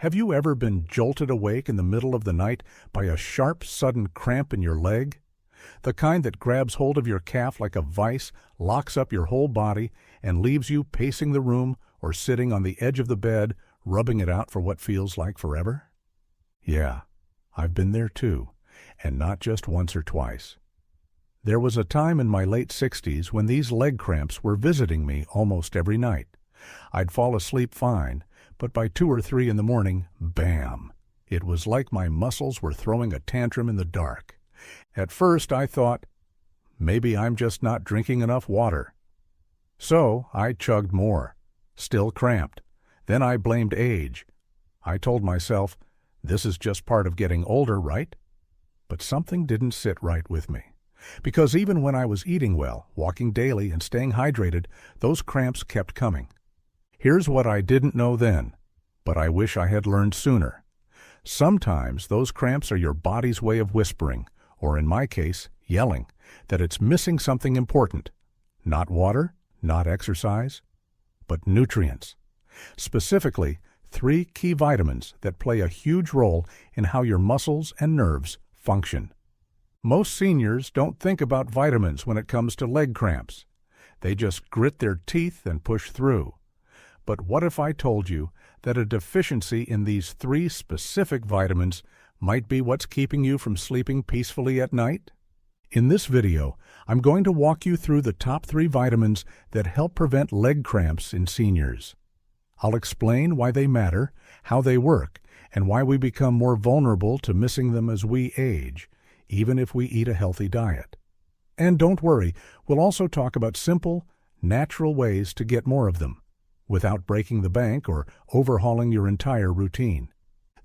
Have you ever been jolted awake in the middle of the night by a sharp, sudden cramp in your leg? The kind that grabs hold of your calf like a vice, locks up your whole body, and leaves you pacing the room or sitting on the edge of the bed, rubbing it out for what feels like forever? Yeah, I've been there too, and not just once or twice. There was a time in my late 60s when these leg cramps were visiting me almost every night. I'd fall asleep fine, but by 2 or 3 in the morning, bam! It was like my muscles were throwing a tantrum in the dark. At first I thought, maybe I'm just not drinking enough water. So I chugged more, still cramped. Then I blamed age. I told myself, this is just part of getting older, right? But something didn't sit right with me. Because even when I was eating well, walking daily, and staying hydrated, those cramps kept coming. Here's what I didn't know then, but I wish I had learned sooner. Sometimes those cramps are your body's way of whispering, or in my case, yelling, that it's missing something important. Not water, not exercise, but nutrients. Specifically, 3 key vitamins that play a huge role in how your muscles and nerves function. Most seniors don't think about vitamins when it comes to leg cramps. They just grit their teeth and push through. But what if I told you that a deficiency in these 3 specific vitamins might be what's keeping you from sleeping peacefully at night? In this video, I'm going to walk you through the top 3 vitamins that help prevent leg cramps in seniors. I'll explain why they matter, how they work, and why we become more vulnerable to missing them as we age, even if we eat a healthy diet. And don't worry, we'll also talk about simple, natural ways to get more of them, without breaking the bank or overhauling your entire routine.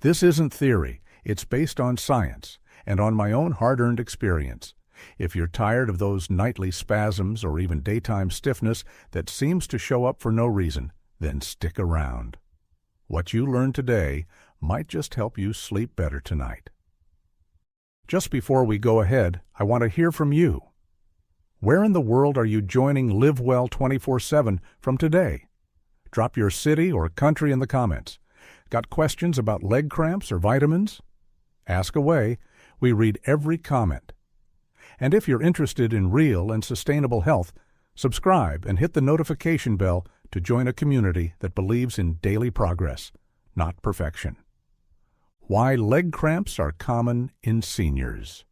This isn't theory, it's based on science and on my own hard-earned experience. If you're tired of those nightly spasms or even daytime stiffness that seems to show up for no reason, then stick around. What you learn today might just help you sleep better tonight. Just before we go ahead, I want to hear from you. Where in the world are you joining Live Well 24/7 from today? Drop your city or country in the comments. Got questions about leg cramps or vitamins? Ask away. We read every comment. And if you're interested in real and sustainable health, subscribe and hit the notification bell to join a community that believes in daily progress, not perfection. Why leg cramps are common in seniors.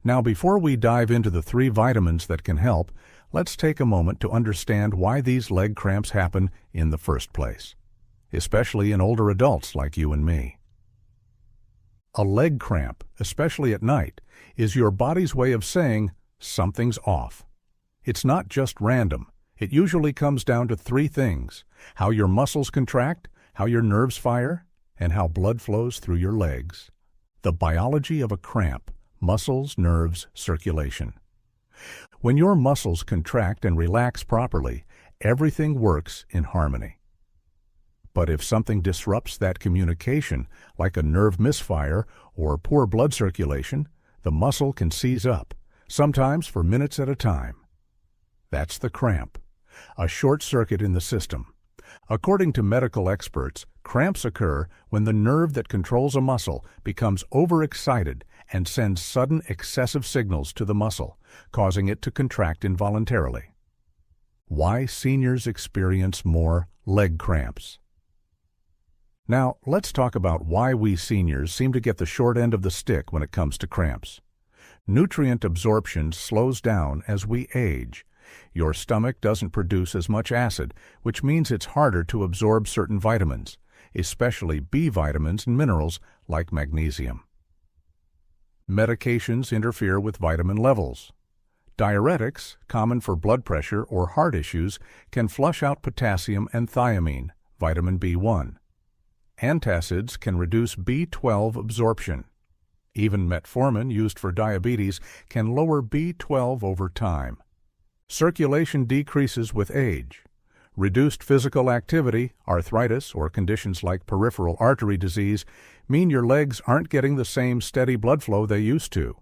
Now, before we dive into the 3 vitamins that can help, let's take a moment to understand why these leg cramps happen in the first place, especially in older adults like you and me. A leg cramp, especially at night, is your body's way of saying something's off. It's not just random. It usually comes down to 3 things: how your muscles contract, how your nerves fire, and how blood flows through your legs. The biology of a cramp: muscles, nerves, circulation. When your muscles contract and relax properly, everything works in harmony. But if something disrupts that communication, like a nerve misfire or poor blood circulation, the muscle can seize up, sometimes for minutes at a time. That's the cramp, a short circuit in the system. According to medical experts, cramps occur when the nerve that controls a muscle becomes overexcited and sends sudden excessive signals to the muscle, causing it to contract involuntarily. Why seniors experience more leg cramps. Now, let's talk about why we seniors seem to get the short end of the stick when it comes to cramps. Nutrient absorption slows down as we age. Your stomach doesn't produce as much acid, which means it's harder to absorb certain vitamins, especially B vitamins and minerals like magnesium. Medications interfere with vitamin levels. Diuretics, common for blood pressure or heart issues, can flush out potassium and thiamine, vitamin B1. Antacids can reduce B12 absorption. Even metformin, used for diabetes, can lower B12 over time. Circulation decreases with age. Reduced physical activity, arthritis, or conditions like peripheral artery disease mean your legs aren't getting the same steady blood flow they used to.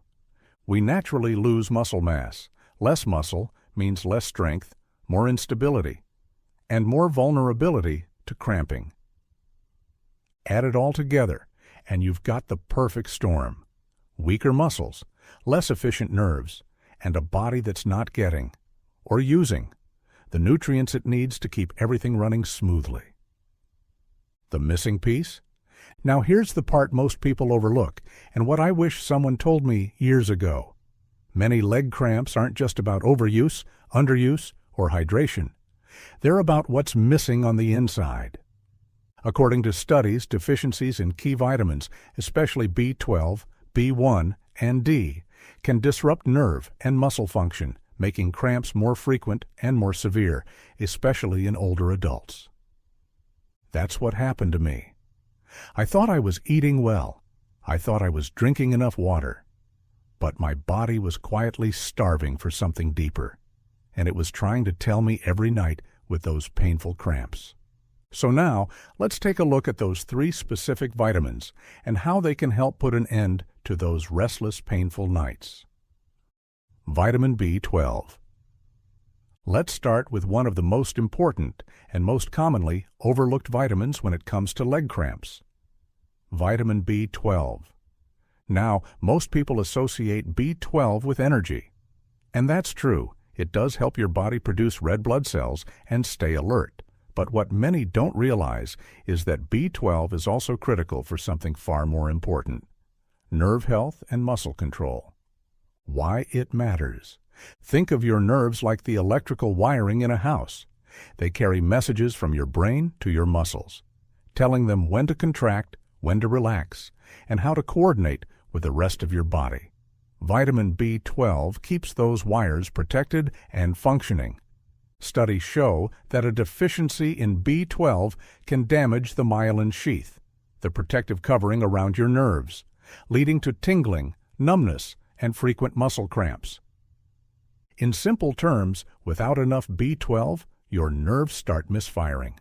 We naturally lose muscle mass. Less muscle means less strength, more instability, and more vulnerability to cramping. Add it all together, and you've got the perfect storm. Weaker muscles, less efficient nerves, and a body that's not getting, or using, the nutrients it needs to keep everything running smoothly. The missing piece? Now here's the part most people overlook, and what I wish someone told me years ago. Many leg cramps aren't just about overuse, underuse, or hydration. They're about what's missing on the inside. According to studies, deficiencies in key vitamins, especially B12, B1, and D, can disrupt nerve and muscle function, making cramps more frequent and more severe, especially in older adults. That's what happened to me. I thought I was eating well. I thought I was drinking enough water. But my body was quietly starving for something deeper, and it was trying to tell me every night with those painful cramps. So now, let's take a look at those 3 specific vitamins and how they can help put an end to those restless, painful nights. Vitamin B12. Let's start with one of the most important and most commonly overlooked vitamins when it comes to leg cramps. Vitamin B12. Now, most people associate B12 with energy. And that's true. It does help your body produce red blood cells and stay alert. But what many don't realize is that B12 is also critical for something far more important: nerve health and muscle control. Why it matters. Think of your nerves like the electrical wiring in a house. They carry messages from your brain to your muscles, telling them when to contract, when to relax, and how to coordinate with the rest of your body. Vitamin B12 keeps those wires protected and functioning. Studies show that a deficiency in B12 can damage the myelin sheath, the protective covering around your nerves, leading to tingling, numbness, and frequent muscle cramps. In simple terms, without enough B12, your nerves start misfiring.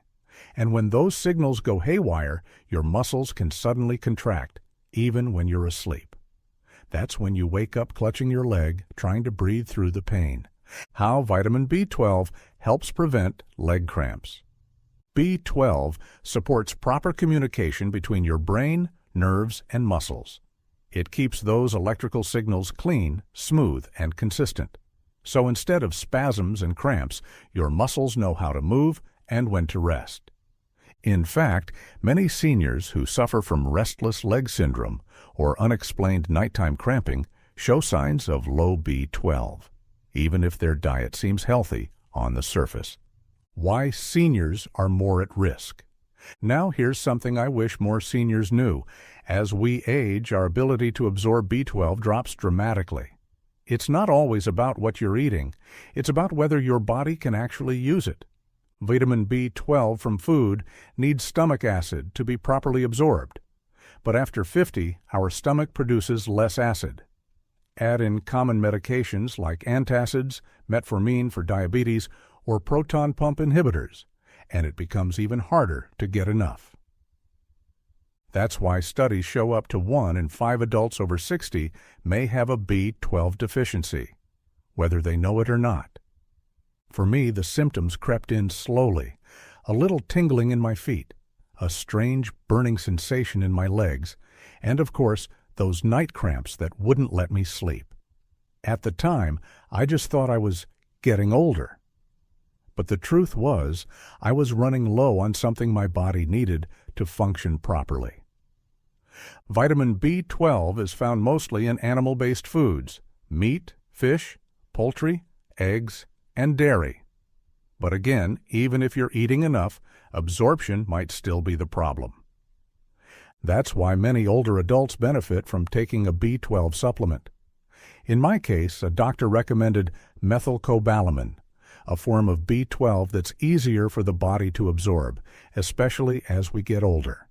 And when those signals go haywire, your muscles can suddenly contract, even when you're asleep. That's when you wake up clutching your leg, trying to breathe through the pain. How vitamin B12 helps prevent leg cramps. B12 supports proper communication between your brain, nerves, and muscles. It keeps those electrical signals clean, smooth, and consistent. So instead of spasms and cramps, your muscles know how to move and when to rest. In fact, many seniors who suffer from restless leg syndrome or unexplained nighttime cramping show signs of low B12, even if their diet seems healthy on the surface. Why seniors are more at risk. Now here's something I wish more seniors knew. As we age, our ability to absorb B12 drops dramatically. It's not always about what you're eating. It's about whether your body can actually use it. Vitamin B12 from food needs stomach acid to be properly absorbed. But after 50, our stomach produces less acid. Add in common medications like antacids, metformin for diabetes, or proton pump inhibitors, and it becomes even harder to get enough. That's why studies show up to 1 in 5 adults over 60 may have a B12 deficiency, whether they know it or not. For me, the symptoms crept in slowly: a little tingling in my feet, a strange burning sensation in my legs, and of course, those night cramps that wouldn't let me sleep. At the time, I just thought I was getting older. But the truth was, I was running low on something my body needed to function properly. Vitamin B12 is found mostly in animal-based foods: meat, fish, poultry, eggs, and dairy. But again, even if you're eating enough, absorption might still be the problem. That's why many older adults benefit from taking a B12 supplement. In my case, a doctor recommended methylcobalamin, a form of B12 that's easier for the body to absorb, especially as we get older.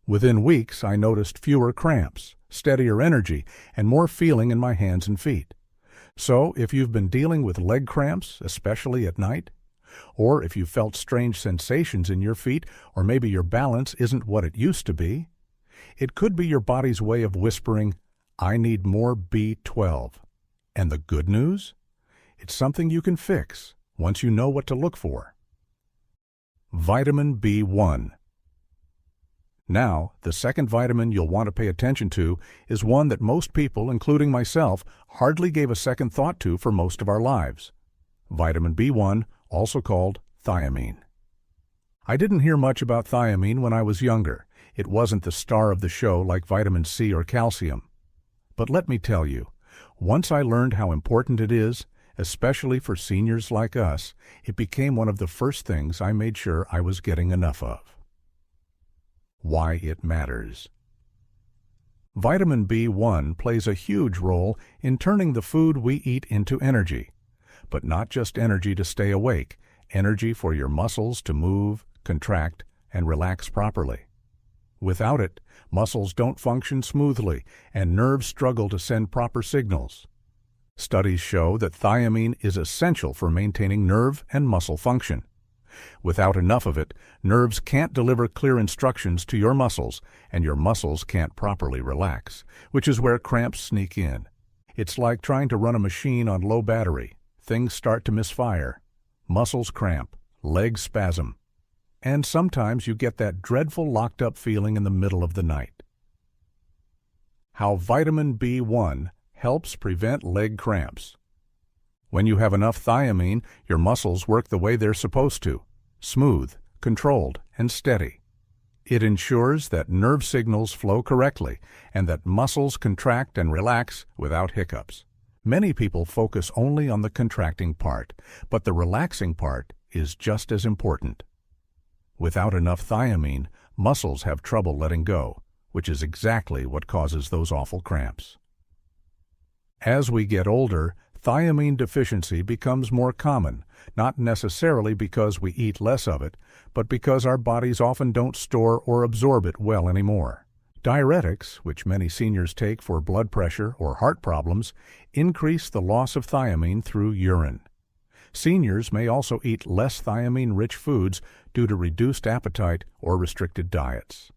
Within weeks, I noticed fewer cramps, steadier energy, and more feeling in my hands and feet. So, if you've been dealing with leg cramps, especially at night, or if you felt strange sensations in your feet, or maybe your balance isn't what it used to be, it could be your body's way of whispering, "I need more B12. And the good news? It's something you can fix once you know what to look for. Vitamin B1. Now, the second vitamin you'll want to pay attention to is one that most people, including myself, hardly gave a second thought to for most of our lives. Vitamin B1, also called thiamine. I didn't hear much about thiamine when I was younger. It wasn't the star of the show like vitamin C or calcium. But let me tell you, once I learned how important it is, especially for seniors like us, it became one of the first things I made sure I was getting enough of. Why it matters. Vitamin B1 plays a huge role in turning the food we eat into energy. But not just energy to stay awake, energy for your muscles to move, contract, and relax properly. Without it, muscles don't function smoothly, and nerves struggle to send proper signals. Studies show that thiamine is essential for maintaining nerve and muscle function. Without enough of it, nerves can't deliver clear instructions to your muscles, and your muscles can't properly relax, which is where cramps sneak in. It's like trying to run a machine on low battery. Things start to misfire. Muscles cramp, legs spasm, and sometimes you get that dreadful locked-up feeling in the middle of the night. How vitamin B1 helps prevent leg cramps. When you have enough thiamine, your muscles work the way they're supposed to, smooth, controlled, and steady. It ensures that nerve signals flow correctly and that muscles contract and relax without hiccups. Many people focus only on the contracting part, but the relaxing part is just as important. Without enough thiamine, muscles have trouble letting go, which is exactly what causes those awful cramps. As we get older, thiamine deficiency becomes more common, not necessarily because we eat less of it, but because our bodies often don't store or absorb it well anymore. Diuretics, which many seniors take for blood pressure or heart problems, increase the loss of thiamine through urine. Seniors may also eat less thiamine-rich foods due to reduced appetite or restricted diets.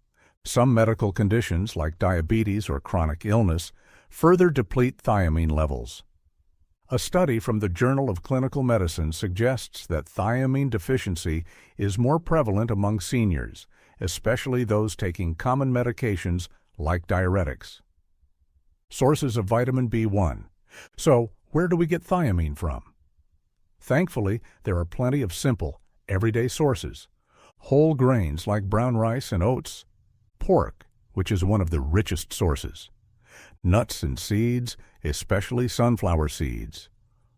Some medical conditions, like diabetes or chronic illness, further deplete thiamine levels. A study from the Journal of Clinical Medicine suggests that thiamine deficiency is more prevalent among seniors, especially those taking common medications like diuretics. Sources of vitamin B1. So, where do we get thiamine from? Thankfully, there are plenty of simple, everyday sources. Whole grains like brown rice and oats, pork, which is one of the richest sources, nuts and seeds, especially sunflower seeds,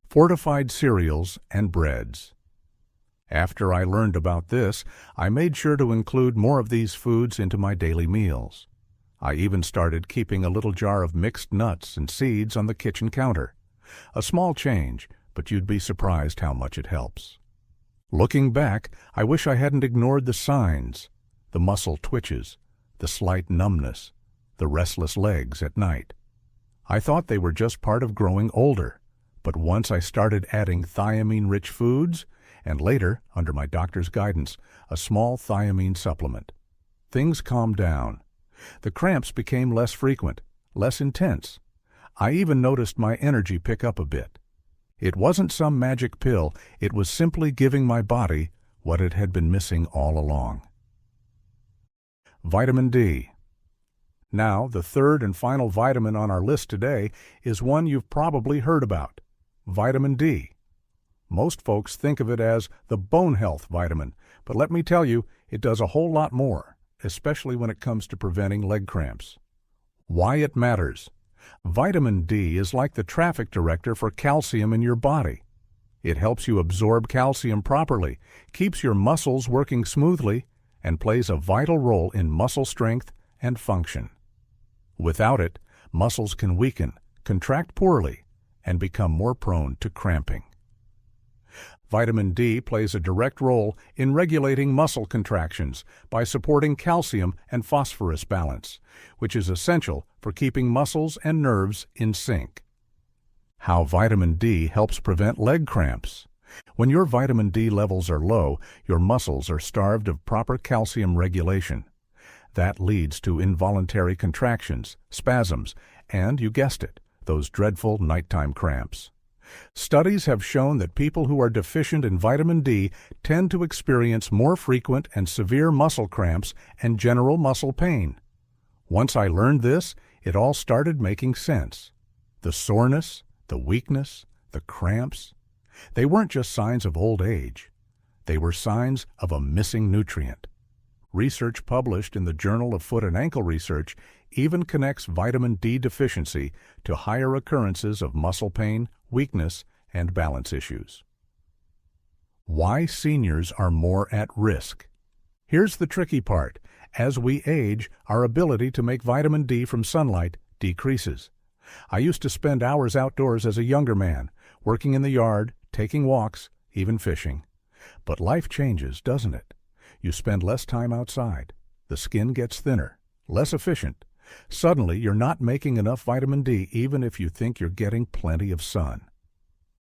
fortified cereals, and breads. After I learned about this, I made sure to include more of these foods into my daily meals. I even started keeping a little jar of mixed nuts and seeds on the kitchen counter. A small change, but you'd be surprised how much it helps. Looking back, I wish I hadn't ignored the signs, the muscle twitches, the slight numbness, the restless legs at night. I thought they were just part of growing older, but once I started adding thiamine-rich foods, and later, under my doctor's guidance, a small thiamine supplement, things calmed down. The cramps became less frequent, less intense. I even noticed my energy pick up a bit. It wasn't some magic pill, it was simply giving my body what it had been missing all along. Vitamin D. Now, the third and final vitamin on our list today is one you've probably heard about, vitamin D. Most folks think of it as the bone health vitamin, but let me tell you, it does a whole lot more, especially when it comes to preventing leg cramps. Why it matters. Vitamin D is like the traffic director for calcium in your body. It helps you absorb calcium properly, keeps your muscles working smoothly, and plays a vital role in muscle strength and function. Without it, muscles can weaken, contract poorly, and become more prone to cramping. Vitamin D plays a direct role in regulating muscle contractions by supporting calcium and phosphorus balance, which is essential for keeping muscles and nerves in sync. How vitamin D helps prevent leg cramps. When your vitamin D levels are low, your muscles are starved of proper calcium regulation. That leads to involuntary contractions, spasms, and, you guessed it, those dreadful nighttime cramps. Studies have shown that people who are deficient in vitamin D tend to experience more frequent and severe muscle cramps and general muscle pain. Once I learned this, it all started making sense. The soreness, the weakness, the cramps, they weren't just signs of old age. They were signs of a missing nutrient. Research published in the Journal of Foot and Ankle Research even connects vitamin D deficiency to higher occurrences of muscle pain, weakness, and balance issues. Why seniors are more at risk. Here's the tricky part. As we age, our ability to make vitamin D from sunlight decreases. I used to spend hours outdoors as a younger man, working in the yard, taking walks, even fishing. But life changes, doesn't it? You spend less time outside. The skin gets thinner, less efficient. Suddenly, you're not making enough vitamin D even if you think you're getting plenty of sun.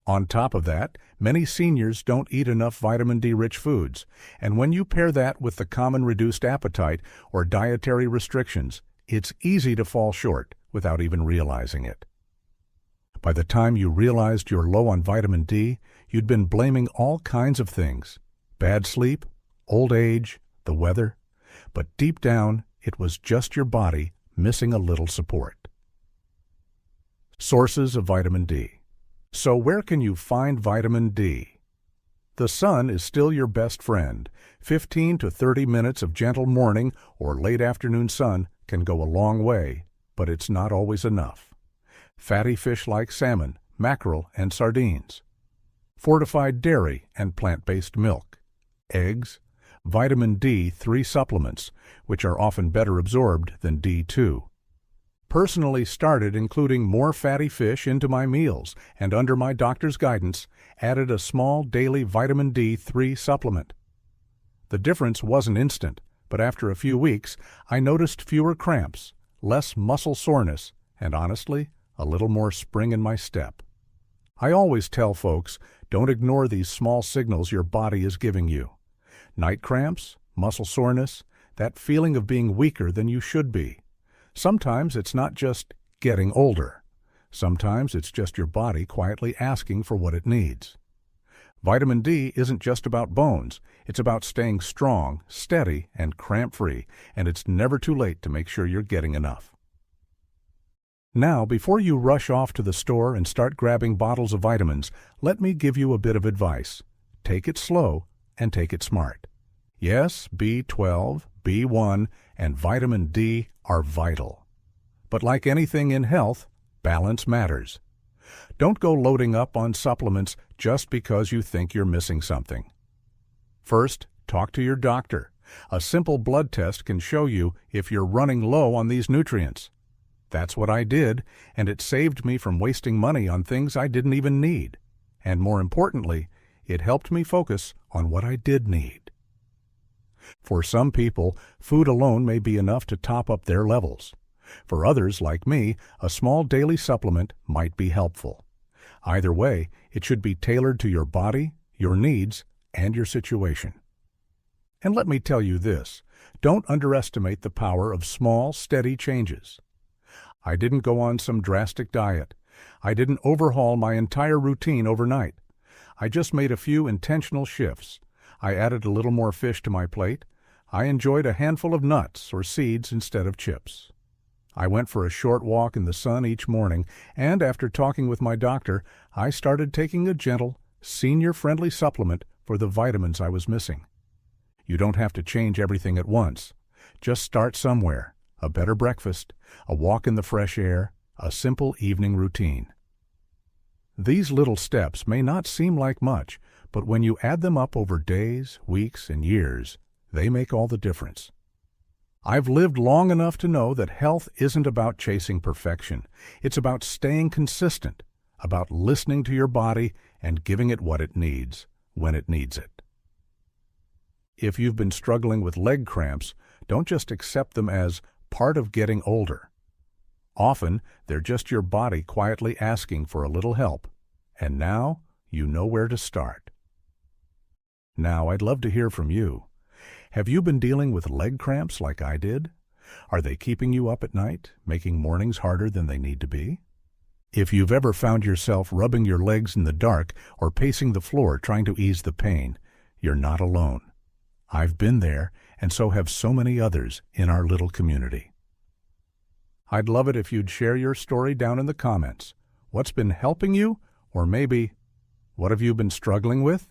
On top of that, many seniors don't eat enough vitamin D-rich foods, and when you pair that with the common reduced appetite or dietary restrictions, it's easy to fall short without even realizing it. By the time you realized you're low on vitamin D, you'd been blaming all kinds of things: bad sleep, old age, the weather. But deep down, it was just your body missing a little support. Sources of vitamin D. So where can you find vitamin D? The sun is still your best friend. 15 to 30 minutes of gentle morning or late afternoon sun can go a long way, but it's not always enough. Fatty fish like salmon, mackerel, and sardines. Fortified dairy and plant-based milk. Eggs. Vitamin D3 supplements, which are often better absorbed than D2. Personally started including more fatty fish into my meals and under my doctor's guidance added a small daily vitamin D3 supplement. The difference wasn't instant, but after a few weeks I noticed fewer cramps, less muscle soreness, and honestly, a little more spring in my step. I always tell folks, don't ignore these small signals your body is giving you. Night cramps, muscle soreness, that feeling of being weaker than you should be. Sometimes it's not just getting older. Sometimes it's just your body quietly asking for what it needs. Vitamin D isn't just about bones. It's about staying strong, steady, and cramp-free, and it's never too late to make sure you're getting enough. Now, before you rush off to the store and start grabbing bottles of vitamins, let me give you a bit of advice. Take it slow and take it smart. Yes, B12, B1, and vitamin D are vital. But like anything in health, balance matters. Don't go loading up on supplements just because you think you're missing something. First, talk to your doctor. A simple blood test can show you if you're running low on these nutrients. That's what I did, and it saved me from wasting money on things I didn't even need. And more importantly, it helped me focus on what I did need. For some people, food alone may be enough to top up their levels. For others, like me, a small daily supplement might be helpful. Either way, it should be tailored to your body, your needs, and your situation. And let me tell you this, don't underestimate the power of small, steady changes. I didn't go on some drastic diet. I didn't overhaul my entire routine overnight. I just made a few intentional shifts. I added a little more fish to my plate. I enjoyed a handful of nuts or seeds instead of chips. I went for a short walk in the sun each morning, and after talking with my doctor, I started taking a gentle, senior-friendly supplement for the vitamins I was missing. You don't have to change everything at once. Just start somewhere. A better breakfast, a walk in the fresh air, a simple evening routine. These little steps may not seem like much, but when you add them up over days, weeks, and years, they make all the difference. I've lived long enough to know that health isn't about chasing perfection. It's about staying consistent, about listening to your body and giving it what it needs, when it needs it. If you've been struggling with leg cramps, don't just accept them as part of getting older. Often, they're just your body quietly asking for a little help, and now you know where to start. Now, I'd love to hear from you. Have you been dealing with leg cramps like I did? Are they keeping you up at night, making mornings harder than they need to be? If you've ever found yourself rubbing your legs in the dark or pacing the floor trying to ease the pain, you're not alone. I've been there, and so have so many others in our little community. I'd love it if you'd share your story down in the comments. What's been helping you? Or maybe, what have you been struggling with?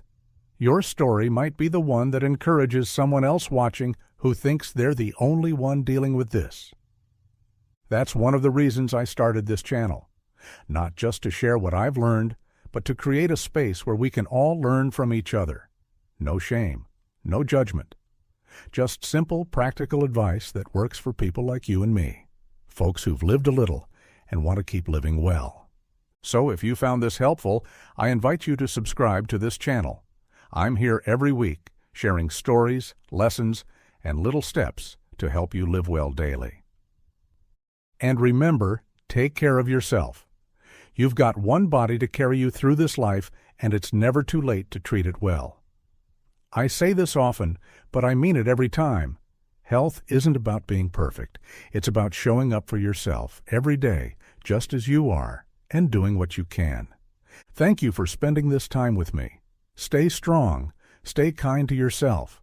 Your story might be the one that encourages someone else watching who thinks they're the only one dealing with this. That's one of the reasons I started this channel. Not just to share what I've learned, but to create a space where we can all learn from each other. No shame, no judgment. Just simple, practical advice that works for people like you and me, folks who've lived a little and want to keep living well. So if you found this helpful, I invite you to subscribe to this channel. I'm here every week, sharing stories, lessons, and little steps to help you live well daily. And remember, take care of yourself. You've got one body to carry you through this life, and it's never too late to treat it well. I say this often, but I mean it every time. Health isn't about being perfect. It's about showing up for yourself every day, just as you are, and doing what you can. Thank you for spending this time with me. Stay strong, stay kind to yourself,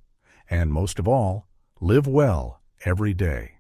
and most of all, live well every day.